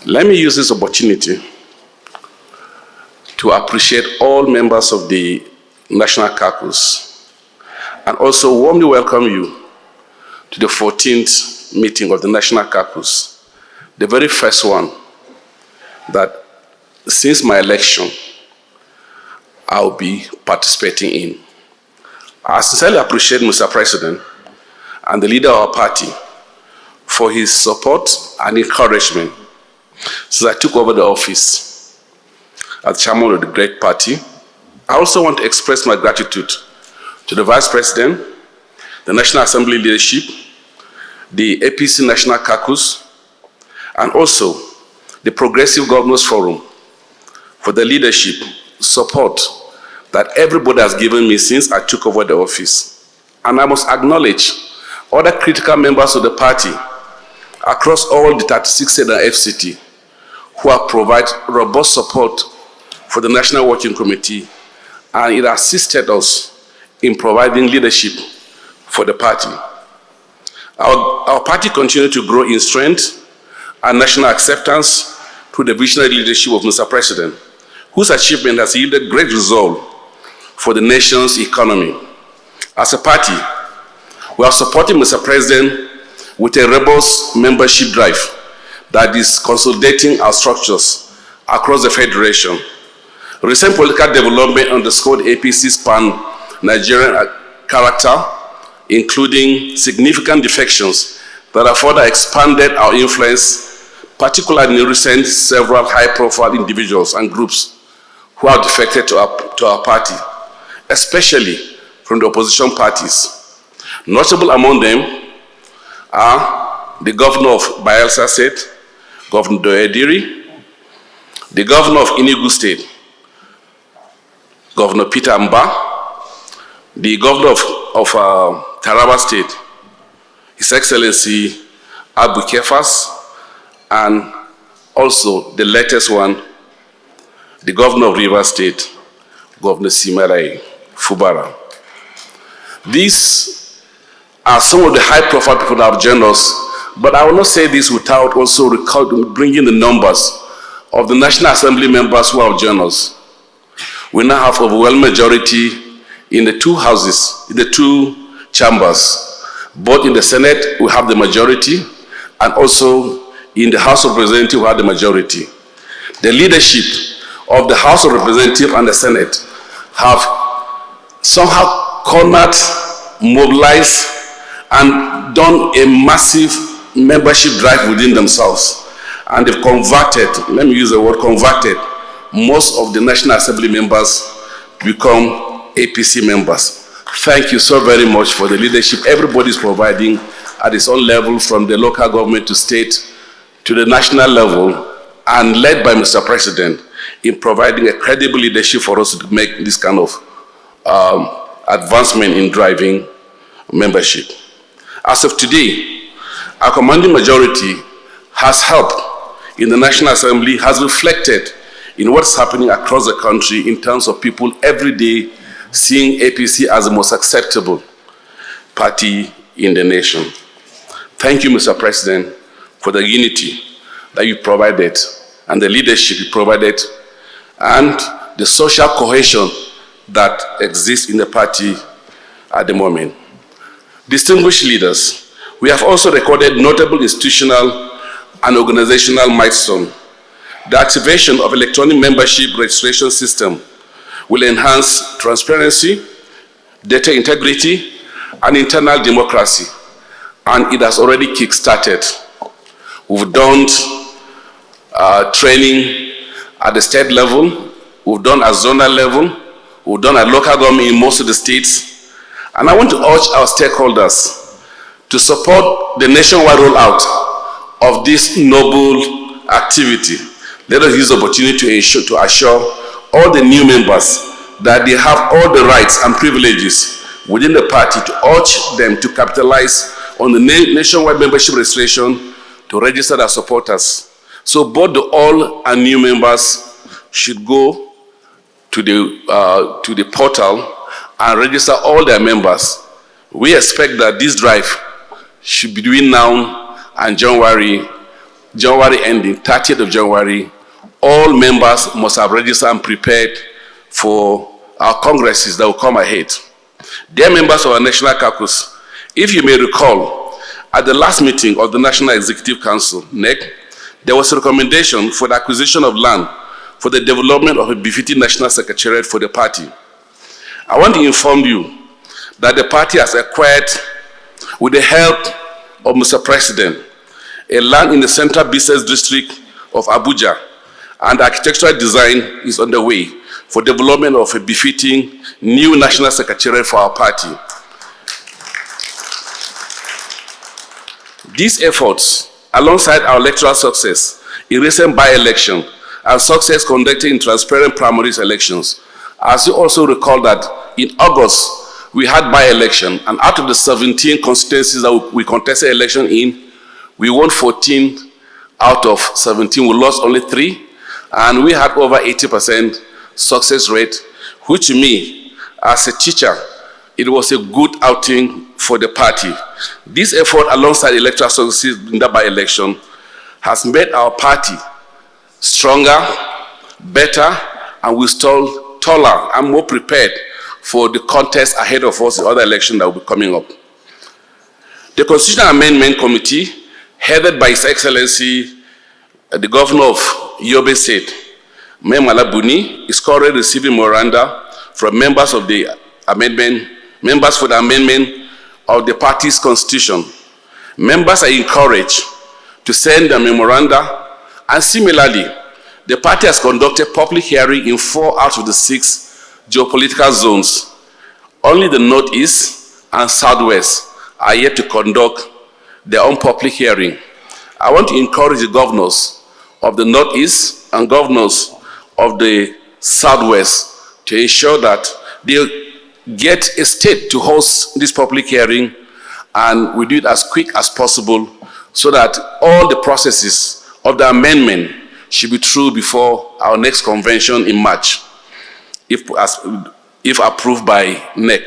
Let me use this opportunity to appreciate all members of the National Caucus and also warmly welcome you to the 14th meeting of the National Caucus, the very first one that since my election I'll be participating in. I sincerely appreciate Mr. President and the leader of our party for his support and encouragement since I took over the office as chairman of the great party. I also want to express my gratitude to the Vice President, the National Assembly leadership, the APC National Caucus, and also the Progressive Governors Forum for the leadership, support that everybody has given me since I took over the office. And I must acknowledge other critical members of the party across all the 36 states and FCT who have provided robust support for the National Working Committee, and it assisted us in providing leadership for the party. Our party continued to grow in strength and national acceptance through the visionary leadership of Mr. President, whose achievement has yielded great result for the nation's economy. As a party, we are supporting Mr. President with a robust membership drive that is consolidating our structures across the Federation. Recent political development underscored APC's pan-Nigerian character, including significant defections that have further expanded our influence, particularly in recent several high-profile individuals and groups who have defected to our party, especially from the opposition parties. Notable among them are the governor of Bayelsa State, Governor Doediri, the governor of Enugu State, Governor Peter Mba, the governor of Taraba State, His Excellency Abu Kefas, and also the latest one, the governor of Rivers State, Governor Simerai Fubara. These are some of the high-profile people that have joined us, but I will not say this without also bringing the numbers of the National Assembly members who have joined us. We now have overwhelming majority in the two houses, in the two chambers. Both in the Senate, we have the majority, and also in the House of Representatives, we have the majority. The leadership of the House of Representatives and the Senate have somehow cornered, mobilized, and done a massive membership drive within themselves. And they've converted, let me use the word converted, most of the National Assembly members to become APC members. Thank you so very much for the leadership everybody is providing at its own level, from the local government to state to the national level, and led by Mr. President in providing a credible leadership for us to make this kind of advancement in driving membership. As of today, our commanding majority has helped in the National Assembly, has reflected in what's happening across the country in terms of people every day seeing APC as the most acceptable party in the nation. Thank you, Mr. President, for the unity that you provided and the leadership you provided and the social cohesion that exists in the party at the moment. Distinguished leaders, we have also recorded notable institutional and organizational milestones. The activation of electronic membership registration system will enhance transparency, data integrity, and internal democracy, and it has already kick-started. We've done training at the state level, we've done at zonal level, we've done at local government in most of the states, and I want to urge our stakeholders to support the nationwide rollout of this noble activity. Let us use the opportunity to assure all the new members that they have all the rights and privileges within the party, to urge them to capitalize on the nationwide membership registration to register their supporters. So both the old and new members should go to the portal and register all their members. We expect that this drive should be between now and January January ending, 30th of January, all members must have registered and prepared for our congresses that will come ahead. Dear members of our National Caucus, if you may recall, at the last meeting of the National Executive Council, NEC, there was a recommendation for the acquisition of land for the development of a befitting national secretariat for the party. I want to inform you that the party has acquired, with the help of Mr. President, a land in the Central Business District of Abuja, and architectural design is underway for development of a befitting new national secretariat for our party. These efforts, alongside our electoral success in recent by-election and success conducted in transparent primaries elections, as you also recall that in August, we had by-election, and out of the 17 constituencies that we contested election in, we won 14 out of 17. We lost only 3, and we had over 80% success rate, which to me, as a teacher, it was a good outing for the party. This effort, alongside electoral success in the by-election, has made our party stronger, better, and we're still taller and more prepared for the contest ahead of us, the other election that will be coming up. The Constitutional Amendment Committee, headed by His Excellency, the Governor of Yobe State, Memala Buni, is currently receiving memoranda from members for the amendment of the party's constitution. Members are encouraged to send a memoranda, and similarly, the party has conducted public hearing in 4 out of the 6 geopolitical zones. Only the Northeast and Southwest are yet to conduct their own public hearing. I want to encourage the governors of the Northeast and governors of the Southwest to ensure that they get a state to host this public hearing, and we do it as quick as possible so that all the processes of the amendment should be through before our next convention in March, if approved by NEC.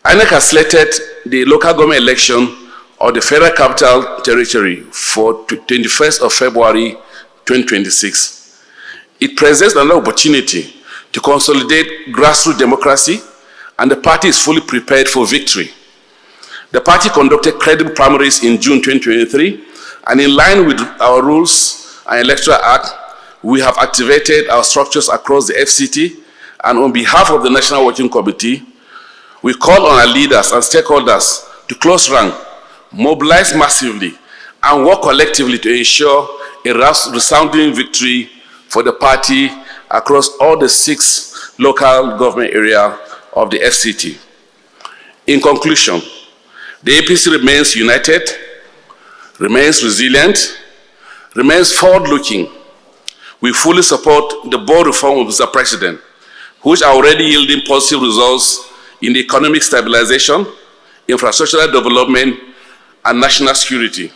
INEC has slated the local government election of the Federal Capital Territory for 21st of February 2026. It presents another opportunity to consolidate grassroots democracy, and the party is fully prepared for victory. The party conducted credible primaries in June 2023, and in line with our rules and electoral act, we have activated our structures across the FCT, and on behalf of the National Working Committee, we call on our leaders and stakeholders to close rank, mobilize massively, and work collectively to ensure a resounding victory for the party across all the 6 local government areas of the FCT. In conclusion, the APC remains united, remains resilient, remains forward-looking. We fully support the bold reform of Mr. President, which are already yielding positive results in the economic stabilization, infrastructural development, and national security.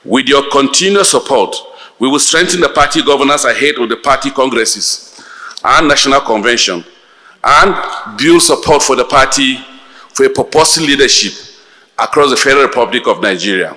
With your continued support, we will strengthen the party governance ahead of the party congresses and national convention, and build support for the party for a purposeful leadership across the Federal Republic of Nigeria.